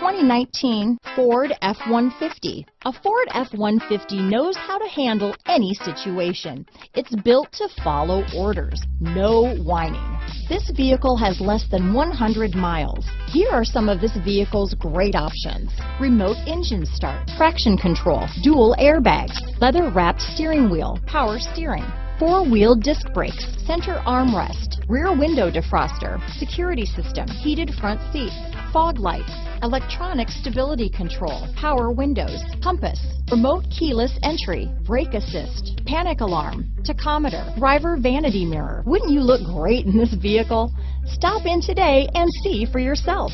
2019 Ford F-150. A Ford F-150 knows how to handle any situation. It's built to follow orders, no whining. This vehicle has less than 100 miles. Here are some of this vehicle's great options: remote engine start, traction control, dual airbags, leather-wrapped steering wheel, power steering, four-wheel disc brakes, center armrest, rear window defroster, security system, heated front seats, fog lights, electronic stability control, power windows, compass, remote keyless entry, brake assist, panic alarm, tachometer, driver vanity mirror. Wouldn't you look great in this vehicle? Stop in today and see for yourself.